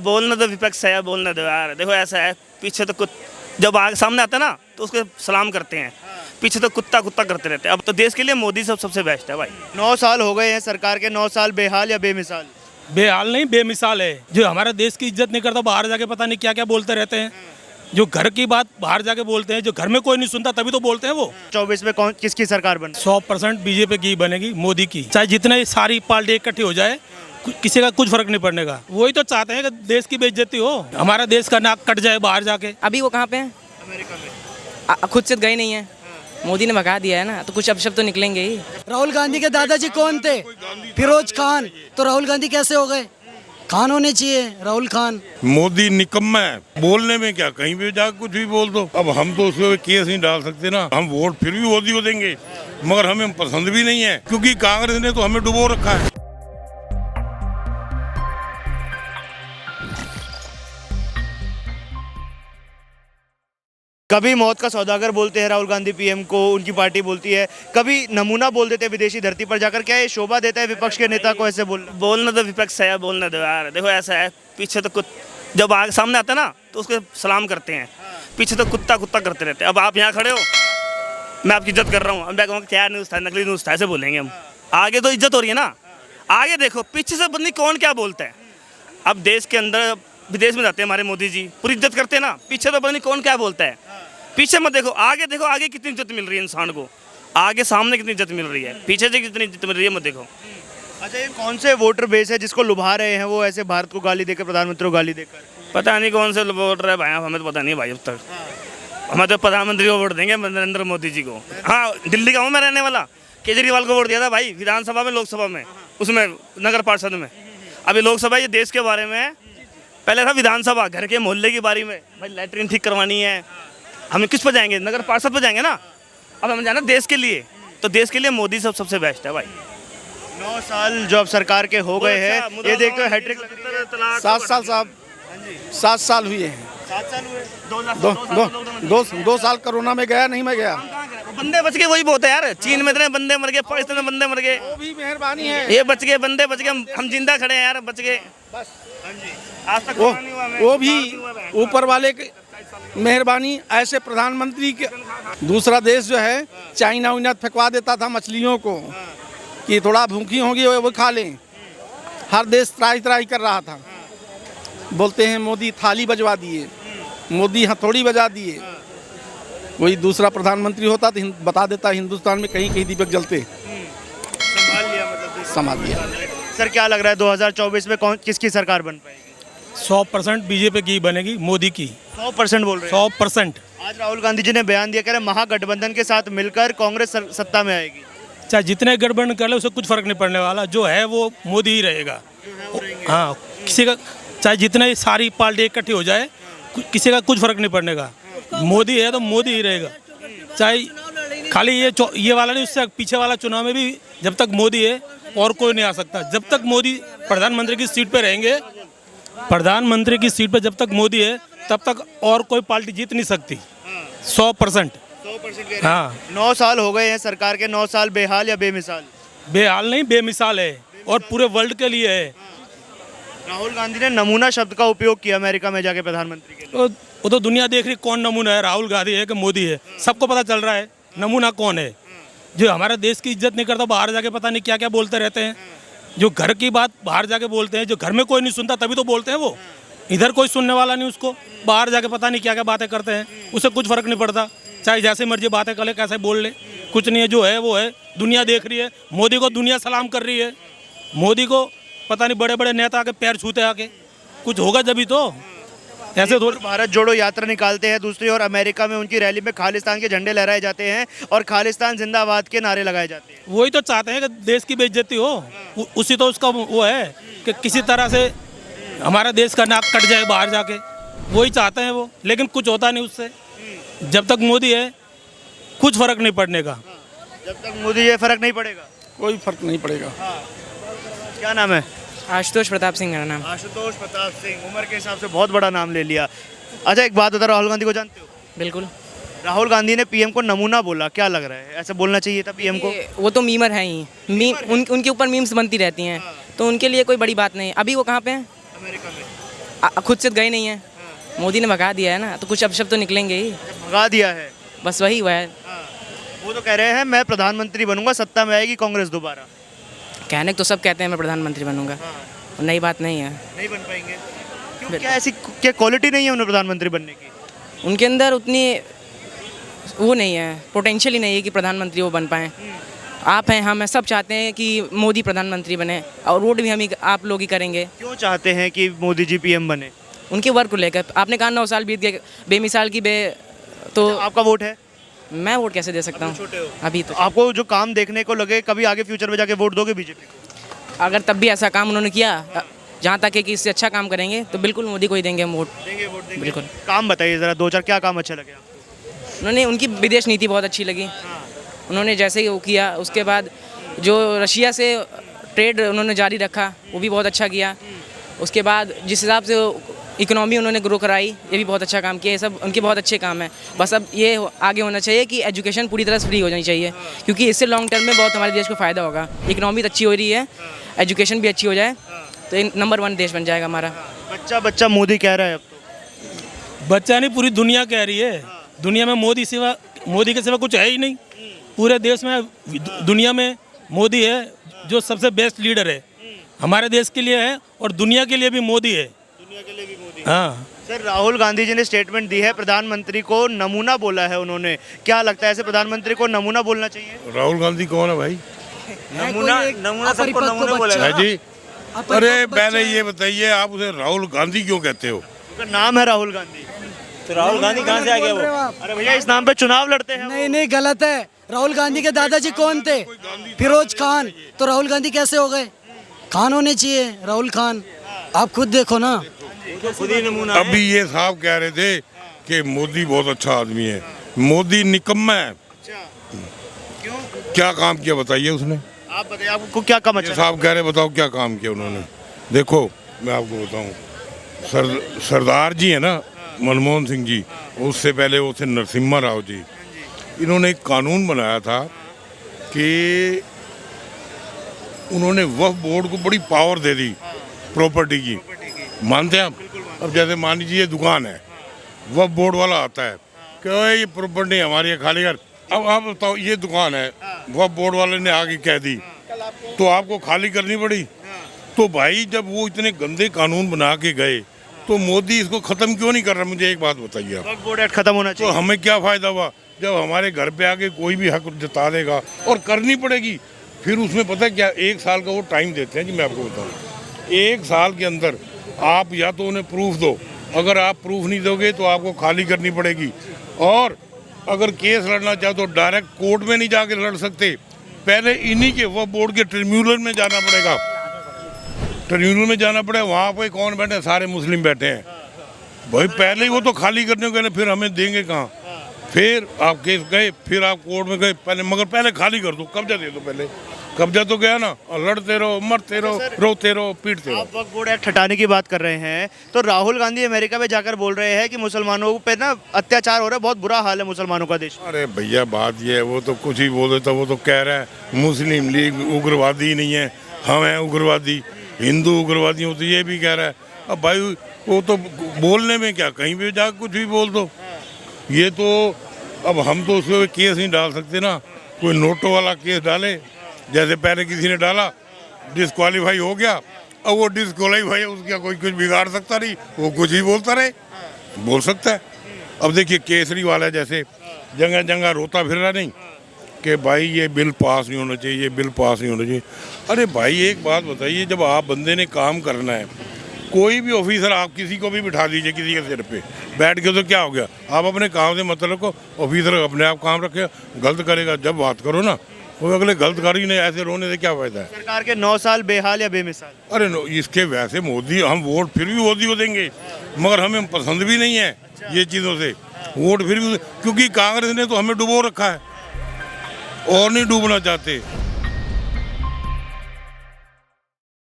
बोलना तो विपक्ष है, बोलना दो यार। देखो ऐसा है, पीछे तो जब आगे सामने आता है ना तो उसको सलाम करते हैं, पीछे तो कुत्ता कुत्ता करते रहते हैं। अब तो देश के लिए मोदी सबसे बेस्ट है भाई। 9 साल हो गए हैं सरकार के, 9 साल बेहाल या बेमिसाल? बेहाल नहीं, बेमिसाल है। जो हमारे देश की इज्जत नहीं करता, बाहर जाके पता नहीं क्या क्या बोलते रहते हैं। जो घर की बात बाहर जाके बोलते हैं, जो घर में कोई नहीं सुनता तभी तो बोलते हैं वो। 24 में कौन किसकी सरकार बने? 100% बीजेपी की बनेगी, मोदी की। चाहे जितने सारी पार्टी इकट्ठी हो जाए, किसी का कुछ फर्क नहीं पड़ने का। वही तो चाहते हैं कि देश की बेइज्जती हो, हमारा देश का नाक कट जाए बाहर जाके। अभी वो कहाँ पे हैं? अमेरिका में। खुद से गए नहीं है, मोदी ने भगा दिया है ना, तो कुछ अपशब्द तो निकलेंगे ही। राहुल गांधी के दादाजी कौन थे? फिरोज खान। तो राहुल गांधी कैसे हो गए? खान होने चाहिए, राहुल खान। मोदी निकम्मा है, बोलने में क्या, कहीं भी जाकर कुछ भी बोल दो। अब हम तो उसको केस नहीं डाल सकते ना, हम वोट फिर भी मोदी को देंगे, मगर हमें पसंद भी नहीं है, क्योंकि कांग्रेस ने तो हमें डुबो रखा है। कभी मौत का सौदागर बोलते हैं राहुल गांधी पीएम को, उनकी पार्टी बोलती है, कभी नमूना बोल देते हैं विदेशी धरती पर जाकर। क्या ये शोभा देता है विपक्ष के नेता को ऐसे बोलना तो विपक्ष है, बोलना दो यार। देखो ऐसा है, पीछे तो जब आगे सामने आता है ना तो उसको सलाम करते हैं, पीछे तो कुत्ता कुत्ता करते रहते हैं। अब आप यहाँ खड़े हो, मैं आपकी इज्जत कर रहा हूँ, मैं कहूँगा क्या न्यूज़ था, नकली न्यूज़ था, ऐसे बोलेंगे हम। आगे तो इज्जत हो रही है ना, आगे देखो पीछे से बंदी कौन क्या बोलता है। अब देश के अंदर विदेश में जाते हैं हमारे मोदी जी, पूरी इज्जत करते हैं ना, पीछे तो बंदी कौन क्या बोलता है। पीछे मत देखो, आगे कितनी इज्जत मिल रही है इंसान को, आगे सामने कितनी इज्जत मिल रही है, पीछे से कितनी इज्जत मिल रही है मत देखो। अच्छा, ये कौन से वोटर बेस है जिसको लुभा रहे हैं वो ऐसे भारत को गाली देकर, प्रधानमंत्री को गाली देकर? पता नहीं कौन से वोट रहे भाई, हमें तो पता नहीं भाई अब तक। हमें तो प्रधानमंत्री को वोट देंगे, नरेंद्र मोदी जी को। हाँ, दिल्ली का हूँ मैं रहने वाला, केजरीवाल को वोट दिया था भाई, विधानसभा में, लोकसभा में, उसमें नगर पार्षद में। अभी लोकसभा ये देश के बारे में, पहले था विधानसभा, घर के मोहल्ले की बारी में, भाई लैट्रिन ठीक करवानी है, हम किस पर जाएंगे? नगर पार्षद पर जाएंगे ना। अब हम जाना देश के लिए, तो देश के लिए मोदी सबसे बेस्ट है भाई। 9 साल जो अब सरकार के हो गए हैं, ये देखते हो हैट्रिक 7 साल साहब, 7 साल हुए हैं। 7 साल हुए, 2 साल कोरोना में गया नहीं, मैं गया। बंदे बच गए, वही बहुत है यार। चीन में इतने बंदे मर गए, पाकिस्तान में बंदे मर गए, वो भी मेहरबानी है। ये बच गए, बंदे बच गए, हम जिंदा खड़े हैं यार, बच गए। आज तक वो भी ऊपर वाले की मेहरबानी। ऐसे प्रधानमंत्री के, दूसरा देश जो है चाइना उइना फेंकवा देता था मछलियों को कि थोड़ा भूखी होगी वो खा लें, हर देश त्राही कर रहा था। बोलते हैं मोदी थाली बजवा दिए, मोदी हथौड़ी बजा दिए। कोई दूसरा प्रधानमंत्री होता तो बता देता हिंदुस्तान में कहीं कहीं दीपक जलते। संभाल लिया, मतलब संभाल लिया। सर क्या लग रहा है 2024 में किसकी सरकार बन पाएगी? 100% बीजेपी की बनेगी, मोदी की। 100% बोल रहे हैं? 100%। आज राहुल गांधी जी ने बयान दिया, कह रहे महागठबंधन के साथ मिलकर कांग्रेस सत्ता में आएगी। चाहे जितने गठबंधन कर ले, उसे कुछ फर्क नहीं पड़ने वाला, जो है वो मोदी ही रहेगा। हाँ, किसी का, चाहे जितने सारी पार्टी इकट्ठी हो जाए, किसी का कुछ फर्क नहीं पड़ने का। मोदी है तो मोदी ही रहेगा। चाहे खाली ये वाला नहीं, उससे पीछे वाला चुनाव में भी जब तक मोदी है और कोई नहीं आ सकता। जब तक मोदी प्रधानमंत्री की सीट पे रहेंगे, प्रधानमंत्री की सीट पे जब तक मोदी है, तब तक और कोई पार्टी जीत नहीं सकती। 100%। हाँ, 9 साल हो गए हैं सरकार के, 9 साल बेहाल या बेमिसाल? बेहाल नहीं, बेमिसाल है, और पूरे वर्ल्ड के लिए है। राहुल गांधी ने नमूना शब्द का उपयोग किया अमेरिका में जाके प्रधानमंत्री के लिए। वो तो दुनिया देख रही कौन नमूना है, राहुल गांधी है कि मोदी है, सबको पता चल रहा है नमूना कौन है। जो हमारे देश की इज्जत नहीं करता, बाहर जाके पता नहीं क्या क्या बोलते रहते हैं। जो घर की बात बाहर जाके बोलते हैं, जो घर में कोई नहीं सुनता तभी तो बोलते हैं वो। इधर कोई सुनने वाला नहीं उसको, बाहर जाके पता नहीं क्या क्या बातें करते हैं, उससे कुछ फर्क नहीं पड़ता। चाहे जैसे मर्जी बातें कर ले, कैसे बोल ले, कुछ नहीं है। जो है वो है, दुनिया देख रही है। मोदी को दुनिया सलाम कर रही है। मोदी को पता नहीं बड़े बड़े नेता आके पैर छूते आके, कुछ होगा जभी तो। ऐसे थोड़ी। भारत जोड़ो यात्रा निकालते हैं, दूसरी ओर अमेरिका में उनकी रैली में खालिस्तान के झंडे लहराए जाते हैं और खालिस्तान जिंदाबाद के नारे लगाए जाते हैं। वही तो चाहते हैं कि देश की बेइज्जती हो, उसी तो उसका वो है कि किसी तरह से हमारा देश का नाक कट जाए बाहर जाके, वही चाहते हैं वो। लेकिन कुछ होता नहीं उससे। जब तक मोदी है, कुछ फर्क नहीं पड़ने का। जब तक मोदी है, फर्क नहीं पड़ेगा, कोई फर्क नहीं पड़ेगा। क्या नाम है? आशुतोष प्रताप सिंह मेरा नाम। आशुतोष प्रताप सिंह, उम्र के हिसाब से बहुत बड़ा नाम ले लिया। अच्छा, एक बात बता, राहुल गांधी को जानते हो? बिल्कुल। राहुल गांधी ने पीएम को नमूना बोला, क्या लग रहा है, ऐसा बोलना चाहिए था पीएम को? वो तो मीमर है ही, उनके ऊपर मीम्स बनती रहती हैं, तो उनके लिए कोई बड़ी बात नहीं। अभी वो कहाँ पे हैं? अमेरिका में। खुद से गए नहीं है, मोदी ने भगा दिया है ना, तो कुछ अपशब्द तो निकलेंगे ही। भगा दिया है। बस वही हुआ है। वो तो कह रहे हैं मैं प्रधानमंत्री बनूंगा, सत्ता में आएगी कांग्रेस दोबारा। कहने को तो सब कहते हैं मैं प्रधानमंत्री बनूंगा, और नई बात नहीं है। नहीं बन पाएंगे क्यों? क्या ऐसी क्या क्वालिटी नहीं है उन्हें प्रधानमंत्री बनने की? उनके अंदर उतनी वो नहीं है, पोटेंशियल ही नहीं है कि प्रधानमंत्री वो बन पाएँ। आप हैं, हम हैं, सब चाहते हैं कि मोदी प्रधानमंत्री बने, और वोट भी हम ही आप लोग ही करेंगे। क्यों चाहते हैं कि मोदी जी पीएम बने? उनके वर्क को लेकर आपने कहा 9 साल बीत गए बेमिसाल की तो आपका वोट है? मैं वोट कैसे दे सकता हूँ छोटे हो अभी तो। आपको जो काम देखने को लगे, कभी आगे फ्यूचर में जाके वोट दोगे बीजेपी को? अगर तब भी ऐसा काम उन्होंने किया जहाँ तक है कि इससे अच्छा काम करेंगे तो बिल्कुल मोदी को ही देंगे हम वोट। देंगे। बिल्कुल। काम बताइए ज़रा, 2-4 क्या काम अच्छा लगे आपको? उन्होंने उनकी विदेश नीति बहुत अच्छी लगी। उन्होंने जैसे ही वो किया, उसके बाद जो रशिया से ट्रेड उन्होंने जारी रखा वो भी बहुत अच्छा किया। उसके बाद जिस हिसाब से इकोनॉमी उन्होंने ग्रो कराई, ये भी बहुत अच्छा काम किया। ये सब उनके बहुत अच्छे काम हैं। बस अब ये आगे होना चाहिए कि एजुकेशन पूरी तरह से फ्री हो जानी चाहिए, क्योंकि इससे लॉन्ग टर्म में बहुत हमारे देश को फ़ायदा होगा। इकोनॉमी तो अच्छी हो रही है, एजुकेशन भी अच्छी हो जाए तो नंबर 1 देश बन जाएगा हमारा। बच्चा मोदी कह रहा है अब तो। बच्चा नहीं, पूरी दुनिया कह रही है। दुनिया में मोदी के सिवा कुछ है ही नहीं। पूरे देश में, दुनिया में मोदी है जो सबसे बेस्ट लीडर है। हमारे देश के लिए है और दुनिया के लिए भी मोदी है। दुनिया के लिए भी मोदी। हाँ सर, राहुल गांधी जी ने स्टेटमेंट दी है, प्रधानमंत्री को नमूना बोला है उन्होंने। क्या लगता है ऐसे प्रधानमंत्री को नमूना बोलना चाहिए? राहुल गांधी कौन है भाई? नमूना सबको नमूना बोला है जी। अरे पहले ये बताइए, आप उसे राहुल गांधी क्यों कहते हो? उनका नाम है राहुल गांधी। तो राहुल गांधी कहाँ से आ गया वो? अरे भैया, इस नाम पे चुनाव लड़ते हैं। नहीं गलत है। राहुल गांधी के दादाजी कौन थे? फिरोज खान। तो राहुल गांधी कैसे हो गए? खान होने चाहिए, राहुल खान। आप खुद देखो ना। खुद ही नमूना। अभी ये साहब कह रहे थे कि मोदी बहुत अच्छा आदमी है। मोदी निकम्मा है। क्यों? क्या काम किया बताइए उसने? आप बताइए, आपको क्या काम ये अच्छा? साहब कह रहे, बताओ क्या काम किया उन्होंने? देखो मैं आपको बताऊं, सरदार जी है ना, मनमोहन सिंह जी, उससे पहले वो थे नरसिम्हा राव जी। इन्होंने एक कानून बनाया था कि उन्होंने वक्फ बोर्ड को बड़ी पावर दे दी प्रॉपर्टी की। मानते हैं आप? अब जैसे मान लीजिए ये दुकान है, वक्फ बोर्ड वाला आता है कि ये प्रॉपर्टी हमारी है, खाली कर। अब आप बताओ, ये दुकान है, वक्फ बोर्ड वाले ने आगे कह दी तो आपको खाली करनी पड़ी। तो भाई जब वो इतने गंदे कानून बना के गए तो मोदी इसको खत्म क्यों नहीं कर रहा? मुझे एक बात बताइए आप। वक्फ बोर्ड एक्ट खत्म होना तो चाहिए। हमें क्या फायदा हुआ जब हमारे घर पे आके कोई भी हक जता देगा, और करनी पड़ेगी। फिर उसमें पता है क्या, 1 साल का वो टाइम देते हैं जी। मैं आपको बताऊँ, 1 साल के अंदर आप या तो उन्हें प्रूफ दो, अगर आप प्रूफ नहीं दोगे तो आपको खाली करनी पड़ेगी। और अगर केस लड़ना चाहो तो डायरेक्ट कोर्ट में नहीं जाके लड़ सकते, पहले इन्हीं के वक्फ बोर्ड के ट्रिब्यूनल में जाना पड़ेगा। ट्रिब्यूनल में जाना पड़ेगा, वहाँ पे कौन बैठे हैं? सारे मुस्लिम बैठे हैं भाई। पहले ही वो तो खाली करने को, फिर हमें देंगे कहाँ? फिर आप केस गए, फिर आप कोर्ट में गए, पहले खाली कर दो, कब्जा दे दो। पहले कब्जा तो गया ना, और लड़ते रहो, मरते रहो, रोते रहो, पीटते रहो। आप वक्फ बोर्ड एक्ट हटाने की बात कर रहे हैं, तो राहुल गांधी अमेरिका में जाकर बोल रहे हैं कि मुसलमानों पे ना अत्याचार हो रहा है, बहुत बुरा हाल है मुसलमानों का देश। अरे भैया बात ये है, वो तो कुछ ही बोल देता। वो तो कह रहा है मुस्लिम लीग उग्रवादी नहीं है, हम हैं उग्रवादी, हिंदू उग्रवादी हो, तो ये भी कह रहा है। अब भाई वो तो बोलने में क्या, कहीं भी जाकर कुछ भी बोल दो। ये तो अब हम तो उसको केस नहीं डाल सकते ना। कोई नोटों वाला केस डाले, जैसे पहले किसी ने डाला, डिस्क्वालीफाई हो गया, अब वो डिस्क्वालीफाई, उसका कोई कुछ बिगाड़ सकता नहीं, वो कुछ ही बोलता रहे, बोल सकता है। अब देखिए केसरी वाला जैसे जगह जगह रोता फिर रहा नहीं कि भाई ये बिल पास नहीं होना चाहिए, ये बिल पास नहीं होना चाहिए। अरे भाई एक बात बताइए, जब आप बंदे ने काम करना है, कोई भी ऑफिसर आप किसी को भी बिठा दीजिए किसी के सिर पे बैठ के, तो क्या हो गया? आप अपने काम से मतलब को, ऑफिसर अपने आप काम रखे, गलत करेगा जब बात करो ना, वो अगले गलतकारी ने ऐसे रोने से क्या फायदा है? सरकार के 9 साल बेहाल या बेमिसाल। अरे नो, इसके वैसे मोदी, हम वोट फिर भी मोदी को देंगे, मगर हमें पसंद भी नहीं है ये चीज़ों से। वोट फिर भी, क्योंकि कांग्रेस ने तो हमें डुबो रखा है और नहीं डूबना चाहते।